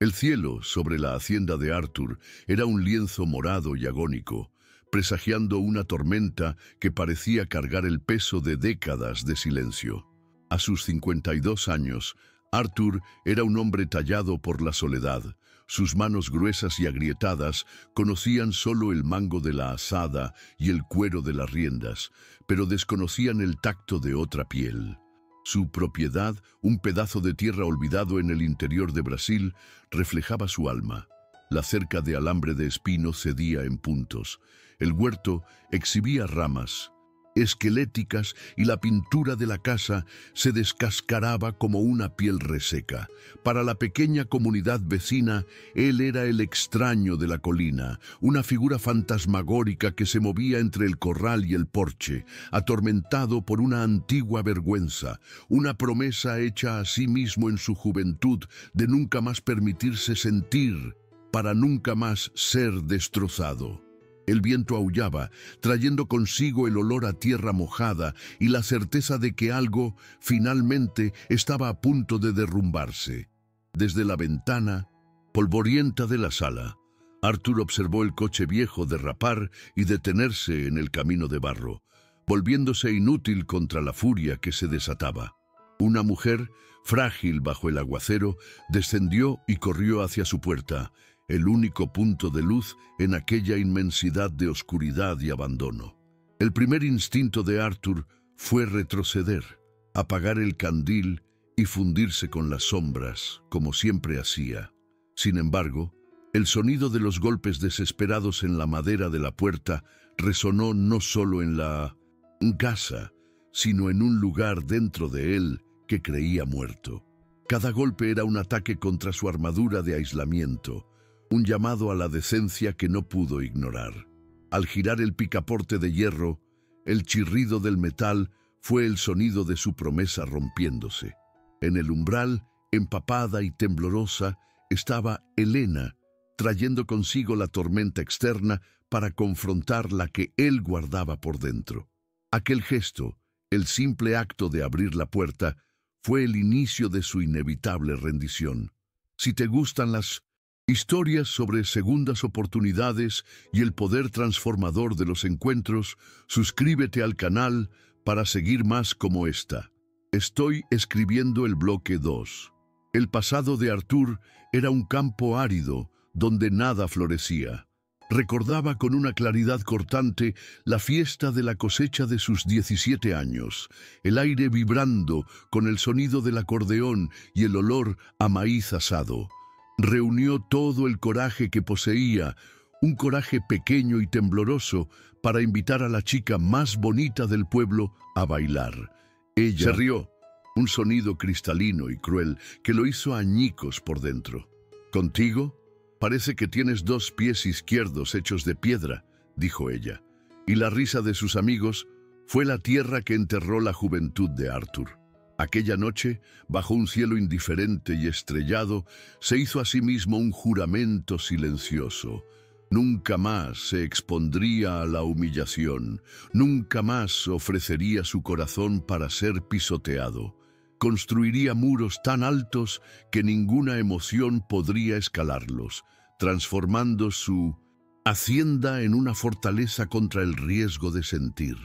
El cielo sobre la hacienda de Arthur era un lienzo morado y agónico, presagiando una tormenta que parecía cargar el peso de décadas de silencio. A sus 52 años, Arthur era un hombre tallado por la soledad. Sus manos gruesas y agrietadas conocían solo el mango de la azada y el cuero de las riendas, pero desconocían el tacto de otra piel. Su propiedad, un pedazo de tierra olvidado en el interior de Brasil, reflejaba su alma. La cerca de alambre de espino cedía en puntos. El huerto exhibía ramas esqueléticas y la pintura de la casa se descascaraba como una piel reseca. Para la pequeña comunidad vecina, él era el extraño de la colina, una figura fantasmagórica que se movía entre el corral y el porche, atormentado por una antigua vergüenza, una promesa hecha a sí mismo en su juventud de nunca más permitirse sentir, para nunca más ser destrozado. El viento aullaba, trayendo consigo el olor a tierra mojada y la certeza de que algo, finalmente, estaba a punto de derrumbarse. Desde la ventana, polvorienta de la sala, Arthur observó el coche viejo derrapar y detenerse en el camino de barro, volviéndose inútil contra la furia que se desataba. Una mujer, frágil bajo el aguacero, descendió y corrió hacia su puerta, el único punto de luz en aquella inmensidad de oscuridad y abandono. El primer instinto de Arthur fue retroceder, apagar el candil y fundirse con las sombras, como siempre hacía. Sin embargo, el sonido de los golpes desesperados en la madera de la puerta resonó no solo en la casa, sino en un lugar dentro de él que creía muerto. Cada golpe era un ataque contra su armadura de aislamiento, un llamado a la decencia que no pudo ignorar. Al girar el picaporte de hierro, el chirrido del metal fue el sonido de su promesa rompiéndose. En el umbral, empapada y temblorosa, estaba Elena, trayendo consigo la tormenta externa para confrontar la que él guardaba por dentro. Aquel gesto, el simple acto de abrir la puerta, fue el inicio de su inevitable rendición. Si te gustan las historias sobre segundas oportunidades y el poder transformador de los encuentros, suscríbete al canal para seguir más como esta. Estoy escribiendo el bloque 2. El pasado de Arthur era un campo árido donde nada florecía. Recordaba con una claridad cortante la fiesta de la cosecha de sus 17 años, el aire vibrando con el sonido del acordeón y el olor a maíz asado. Reunió todo el coraje que poseía, un coraje pequeño y tembloroso, para invitar a la chica más bonita del pueblo a bailar. Ella se rió, un sonido cristalino y cruel que lo hizo añicos por dentro. «¿Contigo? Parece que tienes 2 pies izquierdos hechos de piedra», dijo ella, y la risa de sus amigos fue la tierra que enterró la juventud de Arthur. Aquella noche, bajo un cielo indiferente y estrellado, se hizo a sí mismo un juramento silencioso. Nunca más se expondría a la humillación, nunca más ofrecería su corazón para ser pisoteado. Construiría muros tan altos que ninguna emoción podría escalarlos, transformando su hacienda en una fortaleza contra el riesgo de sentir.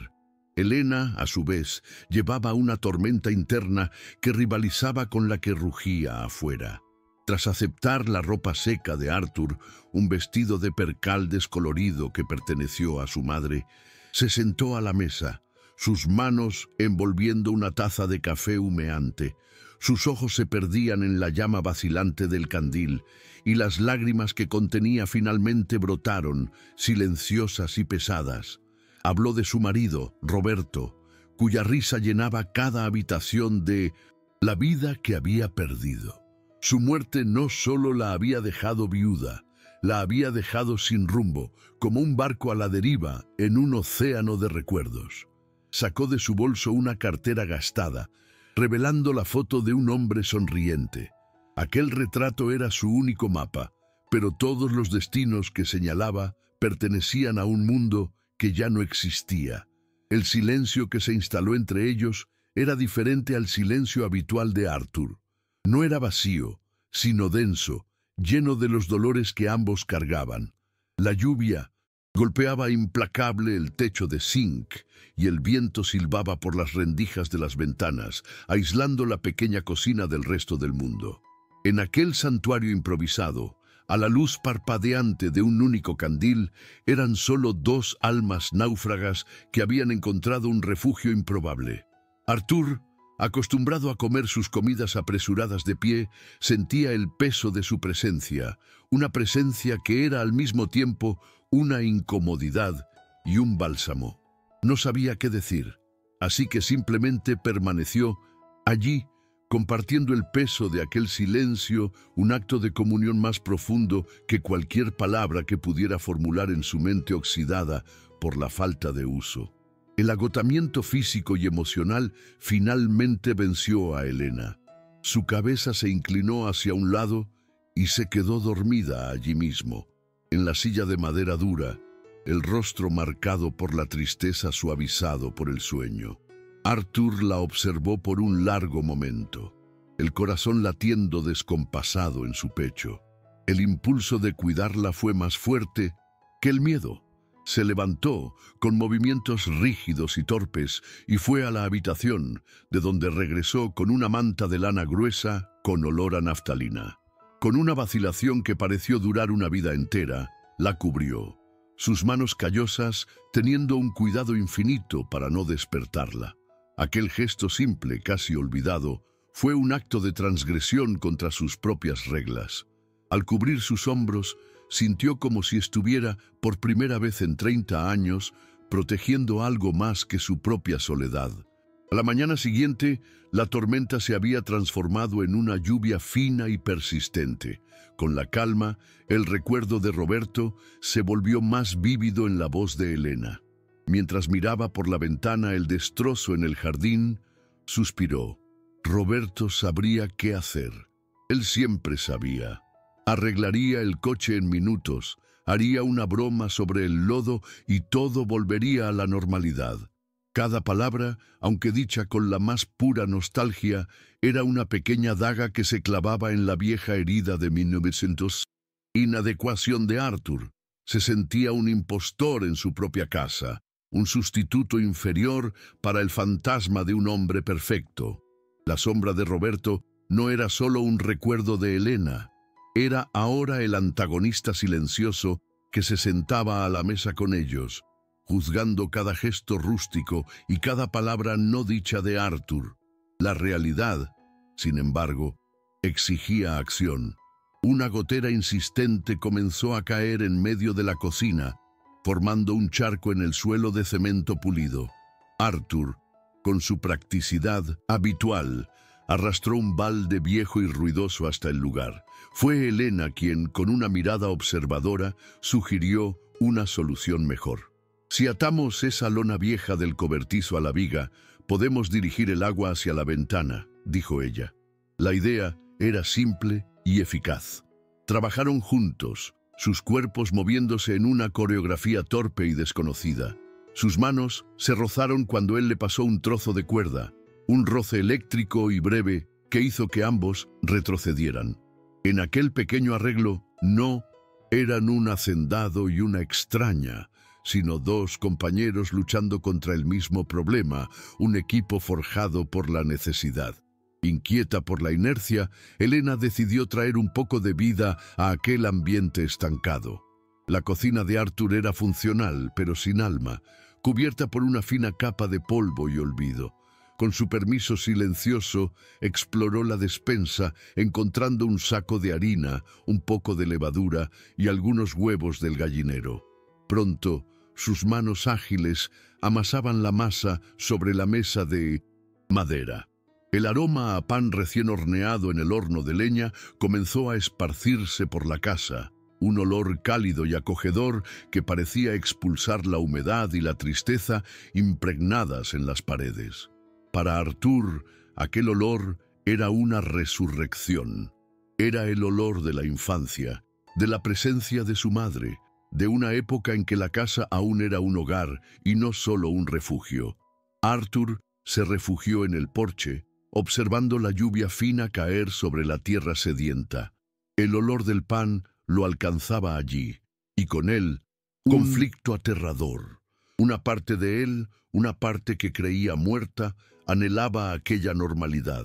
Elena, a su vez, llevaba una tormenta interna que rivalizaba con la que rugía afuera. Tras aceptar la ropa seca de Arthur, un vestido de percal descolorido que perteneció a su madre, se sentó a la mesa, sus manos envolviendo una taza de café humeante. Sus ojos se perdían en la llama vacilante del candil, y las lágrimas que contenía finalmente brotaron, silenciosas y pesadas. Habló de su marido, Roberto, cuya risa llenaba cada habitación de la vida que había perdido. Su muerte no solo la había dejado viuda, la había dejado sin rumbo, como un barco a la deriva en un océano de recuerdos. Sacó de su bolso una cartera gastada, revelando la foto de un hombre sonriente. Aquel retrato era su único mapa, pero todos los destinos que señalaba pertenecían a un mundo que ya no existía. El silencio que se instaló entre ellos era diferente al silencio habitual de Arthur. No era vacío, sino denso, lleno de los dolores que ambos cargaban. La lluvia golpeaba implacable el techo de zinc y el viento silbaba por las rendijas de las ventanas, aislando la pequeña cocina del resto del mundo. En aquel santuario improvisado, a la luz parpadeante de un único candil, eran solo dos almas náufragas que habían encontrado un refugio improbable. Arthur, acostumbrado a comer sus comidas apresuradas de pie, sentía el peso de su presencia, una presencia que era al mismo tiempo una incomodidad y un bálsamo. No sabía qué decir, así que simplemente permaneció allí, compartiendo el peso de aquel silencio, un acto de comunión más profundo que cualquier palabra que pudiera formular en su mente oxidada por la falta de uso. El agotamiento físico y emocional finalmente venció a Elena. Su cabeza se inclinó hacia un lado y se quedó dormida allí mismo, en la silla de madera dura, el rostro marcado por la tristeza suavizado por el sueño. Arthur la observó por un largo momento, el corazón latiendo descompasado en su pecho. El impulso de cuidarla fue más fuerte que el miedo. Se levantó con movimientos rígidos y torpes y fue a la habitación, de donde regresó con una manta de lana gruesa con olor a naftalina. Con una vacilación que pareció durar una vida entera, la cubrió, sus manos callosas teniendo un cuidado infinito para no despertarla. Aquel gesto simple, casi olvidado, fue un acto de transgresión contra sus propias reglas. Al cubrir sus hombros, sintió como si estuviera, por primera vez en 30 años, protegiendo algo más que su propia soledad. A la mañana siguiente, la tormenta se había transformado en una lluvia fina y persistente. Con la calma, el recuerdo de Roberto se volvió más vívido en la voz de Elena. Mientras miraba por la ventana el destrozo en el jardín, suspiró. Roberto sabría qué hacer. Él siempre sabía. Arreglaría el coche en minutos, haría una broma sobre el lodo y todo volvería a la normalidad. Cada palabra, aunque dicha con la más pura nostalgia, era una pequeña daga que se clavaba en la vieja herida de 1900. Inadecuación de Arthur. Se sentía un impostor en su propia casa, un sustituto inferior para el fantasma de un hombre perfecto. La sombra de Roberto no era solo un recuerdo de Elena, era ahora el antagonista silencioso que se sentaba a la mesa con ellos, juzgando cada gesto rústico y cada palabra no dicha de Arthur. La realidad, sin embargo, exigía acción. Una gotera insistente comenzó a caer en medio de la cocina, formando un charco en el suelo de cemento pulido. Arthur, con su practicidad habitual, arrastró un balde viejo y ruidoso hasta el lugar. Fue Elena quien, con una mirada observadora, sugirió una solución mejor. Si atamos esa lona vieja del cobertizo a la viga, podemos dirigir el agua hacia la ventana, dijo ella. La idea era simple y eficaz. Trabajaron juntos, sus cuerpos moviéndose en una coreografía torpe y desconocida. Sus manos se rozaron cuando él le pasó un trozo de cuerda, un roce eléctrico y breve que hizo que ambos retrocedieran. En aquel pequeño arreglo no eran un hacendado y una extraña, sino dos compañeros luchando contra el mismo problema, un equipo forjado por la necesidad. Inquieta por la inercia, Elena decidió traer un poco de vida a aquel ambiente estancado. La cocina de Arthur era funcional, pero sin alma, cubierta por una fina capa de polvo y olvido. Con su permiso silencioso, exploró la despensa, encontrando un saco de harina, un poco de levadura y algunos huevos del gallinero. Pronto, sus manos ágiles amasaban la masa sobre la mesa de madera. El aroma a pan recién horneado en el horno de leña comenzó a esparcirse por la casa, un olor cálido y acogedor que parecía expulsar la humedad y la tristeza impregnadas en las paredes. Para Arthur, aquel olor era una resurrección. Era el olor de la infancia, de la presencia de su madre, de una época en que la casa aún era un hogar y no solo un refugio. Arthur se refugió en el porche, observando la lluvia fina caer sobre la tierra sedienta. El olor del pan lo alcanzaba allí, y con él un conflicto aterrador. Una parte de él, una parte que creía muerta, anhelaba aquella normalidad.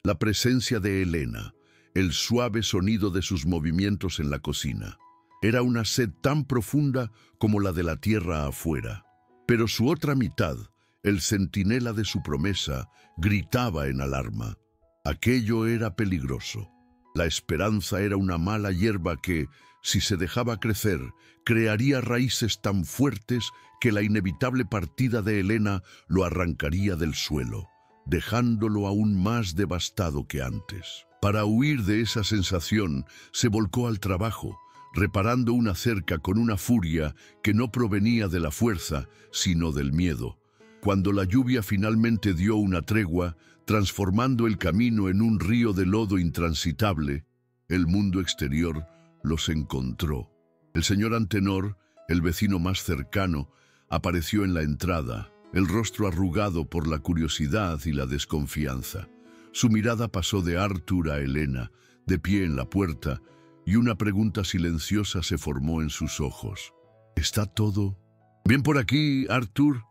La presencia de Elena, el suave sonido de sus movimientos en la cocina. Era una sed tan profunda como la de la tierra afuera. Pero su otra mitad, el centinela de su promesa, gritaba en alarma. Aquello era peligroso. La esperanza era una mala hierba que, si se dejaba crecer, crearía raíces tan fuertes que la inevitable partida de Elena lo arrancaría del suelo, dejándolo aún más devastado que antes. Para huir de esa sensación, se volcó al trabajo, reparando una cerca con una furia que no provenía de la fuerza, sino del miedo. Cuando la lluvia finalmente dio una tregua, transformando el camino en un río de lodo intransitable, el mundo exterior los encontró. El señor Antenor, el vecino más cercano, apareció en la entrada, el rostro arrugado por la curiosidad y la desconfianza. Su mirada pasó de Arthur a Elena, de pie en la puerta, y una pregunta silenciosa se formó en sus ojos. ¿Está todo bien por aquí, Arthur?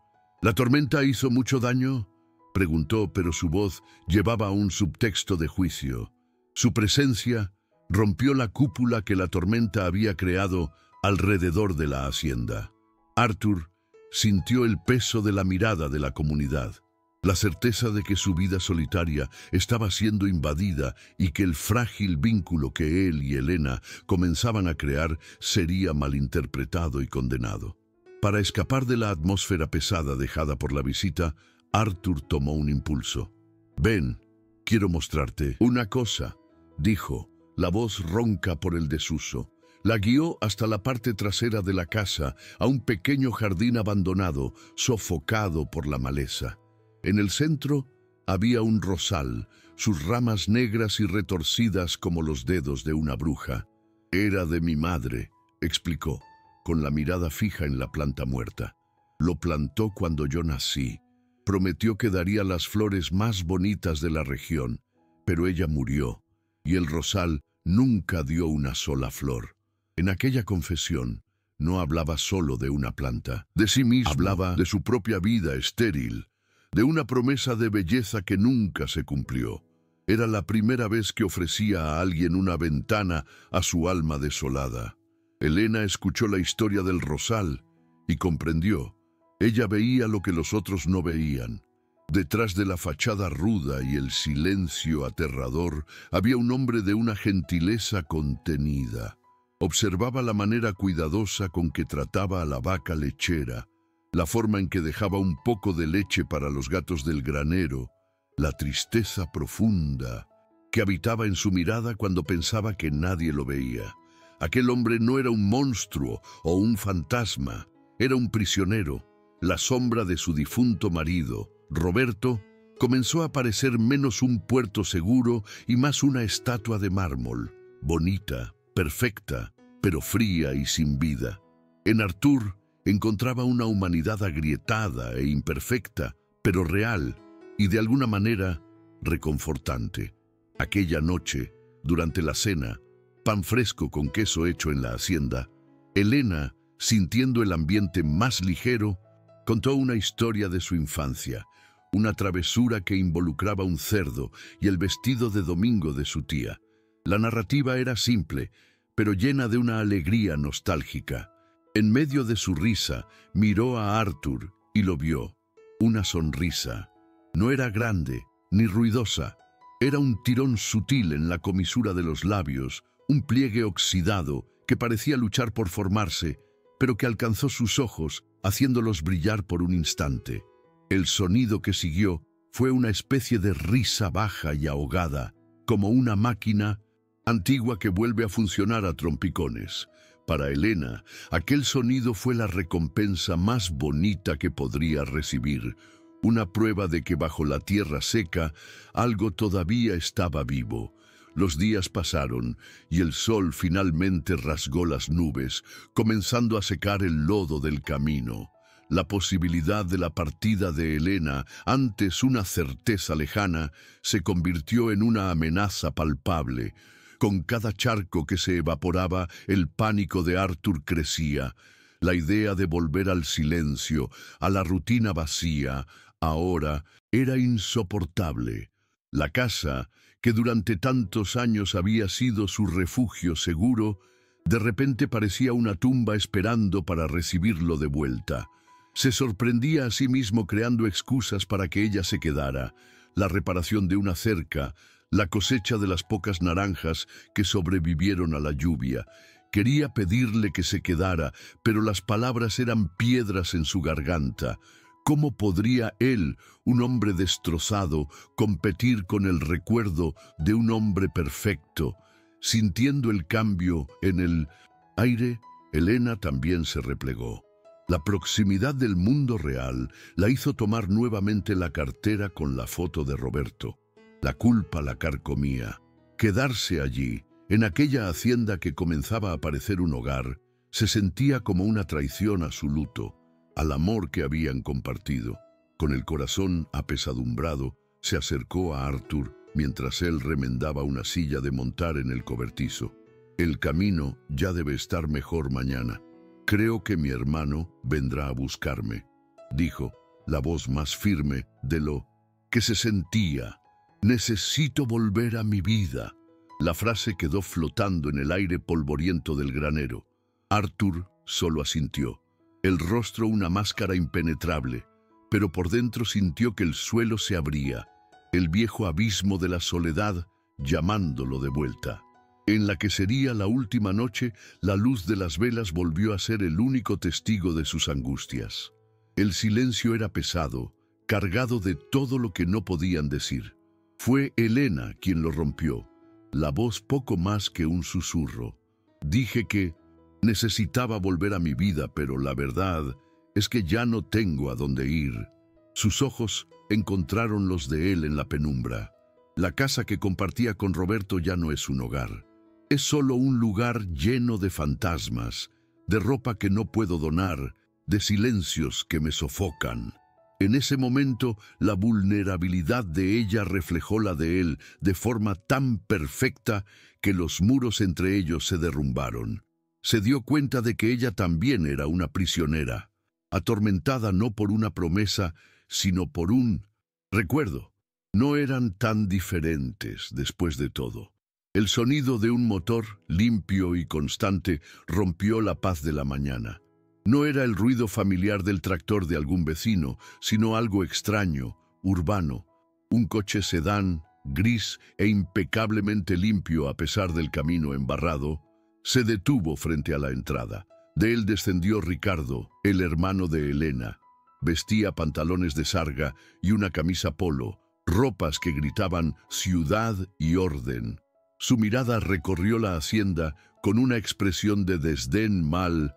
¿La tormenta hizo mucho daño? Preguntó, pero su voz llevaba un subtexto de juicio. Su presencia rompió la cúpula que la tormenta había creado alrededor de la hacienda. Arthur sintió el peso de la mirada de la comunidad, la certeza de que su vida solitaria estaba siendo invadida y que el frágil vínculo que él y Elena comenzaban a crear sería malinterpretado y condenado. Para escapar de la atmósfera pesada dejada por la visita, Arthur tomó un impulso. «Ven, quiero mostrarte una cosa», dijo, la voz ronca por el desuso. La guió hasta la parte trasera de la casa, a un pequeño jardín abandonado, sofocado por la maleza. En el centro había un rosal, sus ramas negras y retorcidas como los dedos de una bruja. «Era de mi madre», explicó, con la mirada fija en la planta muerta. «Lo plantó cuando yo nací. Prometió que daría las flores más bonitas de la región, pero ella murió, y el rosal nunca dio una sola flor». En aquella confesión no hablaba solo de una planta, de sí mismo, hablaba de su propia vida estéril, de una promesa de belleza que nunca se cumplió. Era la primera vez que ofrecía a alguien una ventana a su alma desolada. Elena escuchó la historia del rosal y comprendió. Ella veía lo que los otros no veían. Detrás de la fachada ruda y el silencio aterrador había un hombre de una gentileza contenida. Observaba la manera cuidadosa con que trataba a la vaca lechera, la forma en que dejaba un poco de leche para los gatos del granero, la tristeza profunda que habitaba en su mirada cuando pensaba que nadie lo veía. Aquel hombre no era un monstruo o un fantasma, era un prisionero. La sombra de su difunto marido, Roberto, comenzó a parecer menos un puerto seguro y más una estatua de mármol, bonita, perfecta, pero fría y sin vida. En Arthur encontraba una humanidad agrietada e imperfecta, pero real y de alguna manera reconfortante. Aquella noche, durante la cena, pan fresco con queso hecho en la hacienda, Elena, sintiendo el ambiente más ligero, contó una historia de su infancia, una travesura que involucraba un cerdo y el vestido de domingo de su tía. La narrativa era simple, pero llena de una alegría nostálgica. En medio de su risa, miró a Arthur y lo vio. Una sonrisa. No era grande ni ruidosa. Era un tirón sutil en la comisura de los labios, un pliegue oxidado que parecía luchar por formarse, pero que alcanzó sus ojos, haciéndolos brillar por un instante. El sonido que siguió fue una especie de risa baja y ahogada, como una máquina antigua que vuelve a funcionar a trompicones. Para Elena, aquel sonido fue la recompensa más bonita que podría recibir, una prueba de que bajo la tierra seca algo todavía estaba vivo. Los días pasaron y el sol finalmente rasgó las nubes, comenzando a secar el lodo del camino. La posibilidad de la partida de Elena, antes una certeza lejana, se convirtió en una amenaza palpable. Con cada charco que se evaporaba, el pánico de Arthur crecía. La idea de volver al silencio, a la rutina vacía, ahora era insoportable. La casa, que durante tantos años había sido su refugio seguro, de repente parecía una tumba esperando para recibirlo de vuelta. Se sorprendía a sí mismo creando excusas para que ella se quedara. La reparación de una cerca, la cosecha de las pocas naranjas que sobrevivieron a la lluvia. Quería pedirle que se quedara, pero las palabras eran piedras en su garganta. ¿Cómo podría él, un hombre destrozado, competir con el recuerdo de un hombre perfecto? Sintiendo el cambio en el aire, Elena también se replegó. La proximidad del mundo real la hizo tomar nuevamente la cartera con la foto de Roberto. La culpa la carcomía. Quedarse allí, en aquella hacienda que comenzaba a parecer un hogar, se sentía como una traición a su luto, al amor que habían compartido. Con el corazón apesadumbrado, se acercó a Arthur mientras él remendaba una silla de montar en el cobertizo. El camino ya debe estar mejor mañana. Creo que mi hermano vendrá a buscarme, dijo, la voz más firme de lo que se sentía. Necesito volver a mi vida. La frase quedó flotando en el aire polvoriento del granero. Arthur solo asintió, el rostro una máscara impenetrable, pero por dentro sintió que el suelo se abría, el viejo abismo de la soledad llamándolo de vuelta. En la que sería la última noche, la luz de las velas volvió a ser el único testigo de sus angustias. El silencio era pesado, cargado de todo lo que no podían decir. Fue Elena quien lo rompió, la voz poco más que un susurro. Dije que necesitaba volver a mi vida, pero la verdad es que ya no tengo a dónde ir. Sus ojos encontraron los de él en la penumbra. La casa que compartía con Roberto ya no es un hogar. Es solo un lugar lleno de fantasmas, de ropa que no puedo donar, de silencios que me sofocan. En ese momento, la vulnerabilidad de ella reflejó la de él de forma tan perfecta que los muros entre ellos se derrumbaron. Se dio cuenta de que ella también era una prisionera, atormentada no por una promesa, sino por un recuerdo. No eran tan diferentes después de todo. El sonido de un motor, limpio y constante, rompió la paz de la mañana. No era el ruido familiar del tractor de algún vecino, sino algo extraño, urbano. Un coche sedán, gris e impecablemente limpio a pesar del camino embarrado, se detuvo frente a la entrada. De él descendió Ricardo, el hermano de Elena. Vestía pantalones de sarga y una camisa polo, ropas que gritaban ciudad y orden. Su mirada recorrió la hacienda con una expresión de desdén mal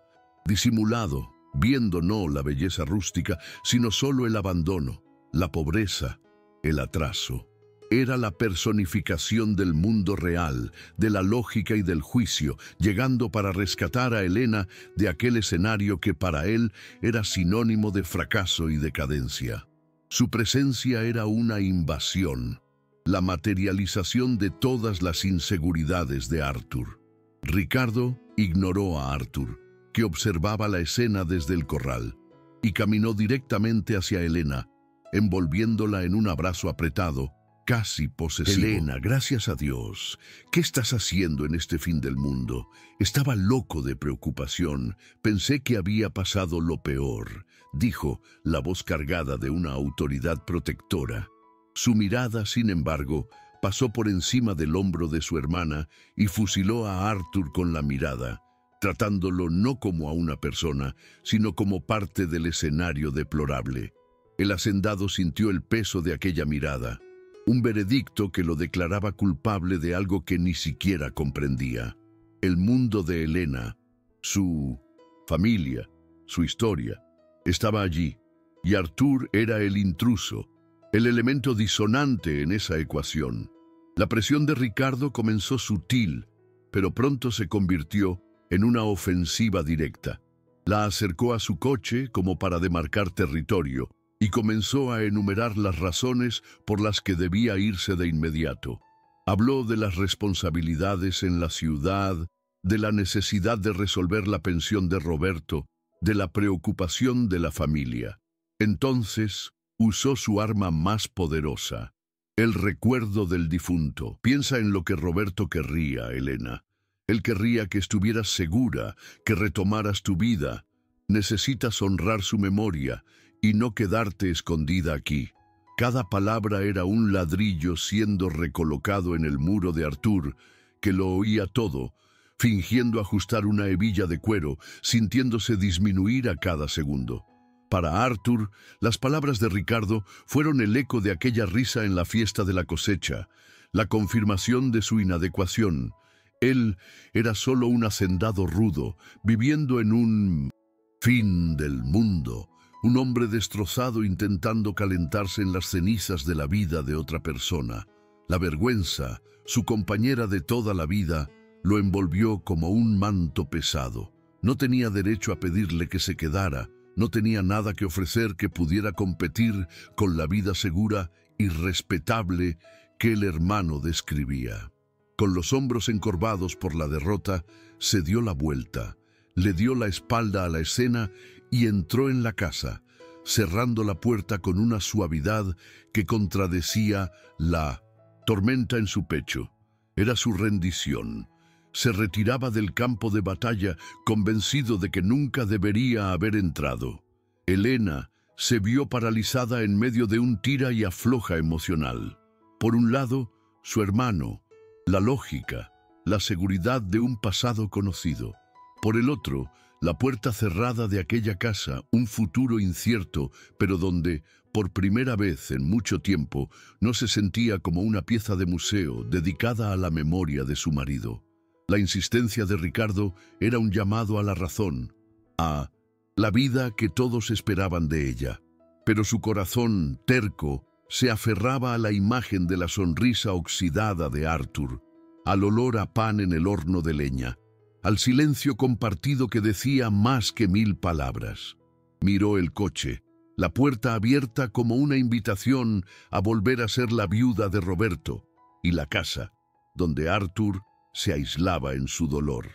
disimulado, viendo no la belleza rústica, sino solo el abandono, la pobreza, el atraso. Era la personificación del mundo real, de la lógica y del juicio, llegando para rescatar a Elena de aquel escenario que para él era sinónimo de fracaso y decadencia. Su presencia era una invasión, la materialización de todas las inseguridades de Arthur. Ricardo ignoró a Arthur, que observaba la escena desde el corral, y caminó directamente hacia Elena, envolviéndola en un abrazo apretado, casi posesivo. Elena, gracias a Dios. ¿Qué estás haciendo en este fin del mundo? Estaba loco de preocupación. Pensé que había pasado lo peor, dijo, la voz cargada de una autoridad protectora. Su mirada, sin embargo, pasó por encima del hombro de su hermana y fusiló a Arthur con la mirada, tratándolo no como a una persona, sino como parte del escenario deplorable. El hacendado sintió el peso de aquella mirada, un veredicto que lo declaraba culpable de algo que ni siquiera comprendía. El mundo de Elena, su familia, su historia, estaba allí, y Arthur era el intruso, el elemento disonante en esa ecuación. La presión de Ricardo comenzó sutil, pero pronto se convirtió en una ofensiva directa. La acercó a su coche como para demarcar territorio y comenzó a enumerar las razones por las que debía irse de inmediato. Habló de las responsabilidades en la ciudad, de la necesidad de resolver la pensión de Roberto, de la preocupación de la familia. Entonces, usó su arma más poderosa, el recuerdo del difunto. Piensa en lo que Roberto querría, Elena. Él querría que estuvieras segura, que retomaras tu vida. Necesitas honrar su memoria y no quedarte escondida aquí. Cada palabra era un ladrillo siendo recolocado en el muro de Artur, que lo oía todo, fingiendo ajustar una hebilla de cuero, sintiéndose disminuir a cada segundo. Para Artur, las palabras de Ricardo fueron el eco de aquella risa en la fiesta de la cosecha, la confirmación de su inadecuación. Él era solo un hacendado rudo, viviendo en un fin del mundo, un hombre destrozado intentando calentarse en las cenizas de la vida de otra persona. La vergüenza, su compañera de toda la vida, lo envolvió como un manto pesado. No tenía derecho a pedirle que se quedara, no tenía nada que ofrecer que pudiera competir con la vida segura y respetable que el hermano describía. Con los hombros encorvados por la derrota, se dio la vuelta, le dio la espalda a la escena y entró en la casa, cerrando la puerta con una suavidad que contradecía la tormenta en su pecho. Era su rendición. Se retiraba del campo de batalla convencido de que nunca debería haber entrado. Elena se vio paralizada en medio de un tira y afloja emocional. Por un lado, su hermano, la lógica, la seguridad de un pasado conocido. Por el otro, la puerta cerrada de aquella casa, un futuro incierto, pero donde, por primera vez en mucho tiempo, no se sentía como una pieza de museo dedicada a la memoria de su marido. La insistencia de Ricardo era un llamado a la razón, a la vida que todos esperaban de ella. Pero su corazón, terco, se aferraba a la imagen de la sonrisa oxidada de Artur, al olor a pan en el horno de leña, al silencio compartido que decía más que 1000 palabras. Miró el coche, la puerta abierta como una invitación a volver a ser la viuda de Roberto, y la casa, donde Artur se aislaba en su dolor.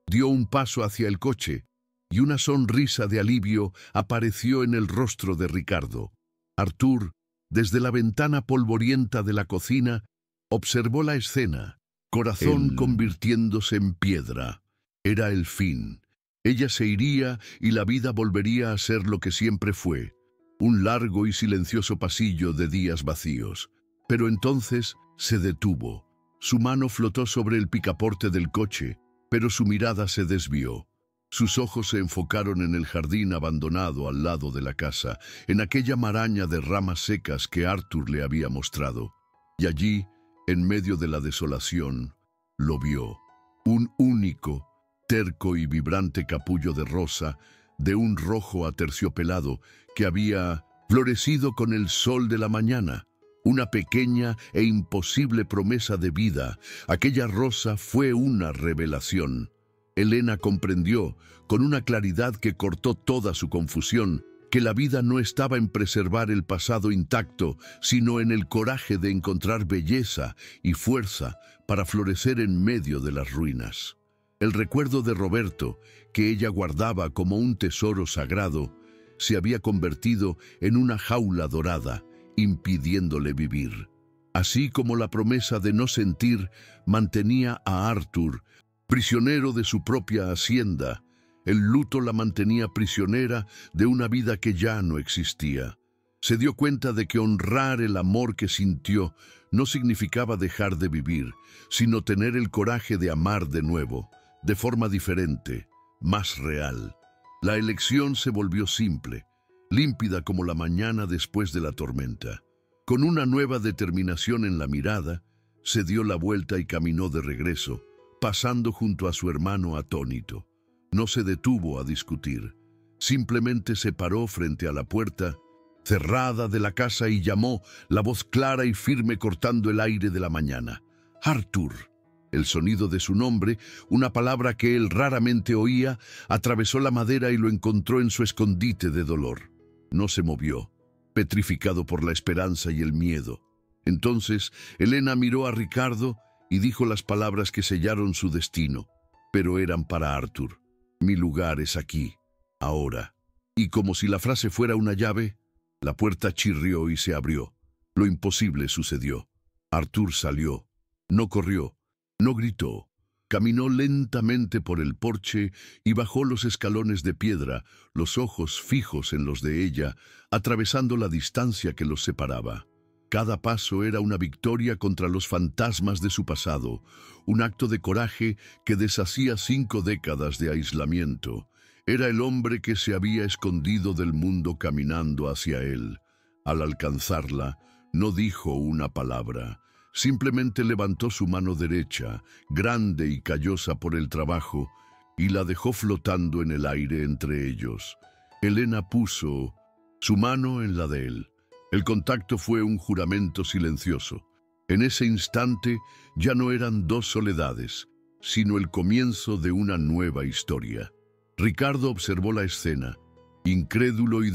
Dio un paso hacia el coche, y una sonrisa de alivio apareció en el rostro de Ricardo. Artur, desde la ventana polvorienta de la cocina, observó la escena, corazón convirtiéndose en piedra. Era el fin. Ella se iría y la vida volvería a ser lo que siempre fue, un largo y silencioso pasillo de días vacíos. Pero entonces se detuvo. Su mano flotó sobre el picaporte del coche, pero su mirada se desvió. Sus ojos se enfocaron en el jardín abandonado al lado de la casa, en aquella maraña de ramas secas que Artur le había mostrado. Y allí, en medio de la desolación, lo vio. Un único, terco y vibrante capullo de rosa, de un rojo aterciopelado, que había florecido con el sol de la mañana. Una pequeña e imposible promesa de vida. Aquella rosa fue una revelación. Elena comprendió, con una claridad que cortó toda su confusión, que la vida no estaba en preservar el pasado intacto, sino en el coraje de encontrar belleza y fuerza para florecer en medio de las ruinas. El recuerdo de Roberto, que ella guardaba como un tesoro sagrado, se había convertido en una jaula dorada, impidiéndole vivir. Así como la promesa de no sentir mantenía a Artur prisionero de su propia hacienda, el luto la mantenía prisionera de una vida que ya no existía. Se dio cuenta de que honrar el amor que sintió no significaba dejar de vivir, sino tener el coraje de amar de nuevo, de forma diferente, más real. La elección se volvió simple, límpida como la mañana después de la tormenta. Con una nueva determinación en la mirada, se dio la vuelta y caminó de regreso, pasando junto a su hermano atónito. No se detuvo a discutir. Simplemente se paró frente a la puerta cerrada de la casa y llamó, la voz clara y firme cortando el aire de la mañana. «Artur». El sonido de su nombre, una palabra que él raramente oía, atravesó la madera y lo encontró en su escondite de dolor. No se movió, petrificado por la esperanza y el miedo. Entonces Elena miró a Ricardo y dijo las palabras que sellaron su destino, pero eran para Arthur. Mi lugar es aquí, ahora. Y como si la frase fuera una llave, la puerta chirrió y se abrió. Lo imposible sucedió. Arthur salió. No corrió, no gritó. Caminó lentamente por el porche y bajó los escalones de piedra, los ojos fijos en los de ella, atravesando la distancia que los separaba. Cada paso era una victoria contra los fantasmas de su pasado, un acto de coraje que deshacía 5 décadas de aislamiento. Era el hombre que se había escondido del mundo caminando hacia él. Al alcanzarla, no dijo una palabra. Simplemente levantó su mano derecha, grande y callosa por el trabajo, y la dejó flotando en el aire entre ellos. Elena puso su mano en la de él. El contacto fue un juramento silencioso. En ese instante ya no eran 2 soledades, sino el comienzo de una nueva historia. Ricardo observó la escena, incrédulo y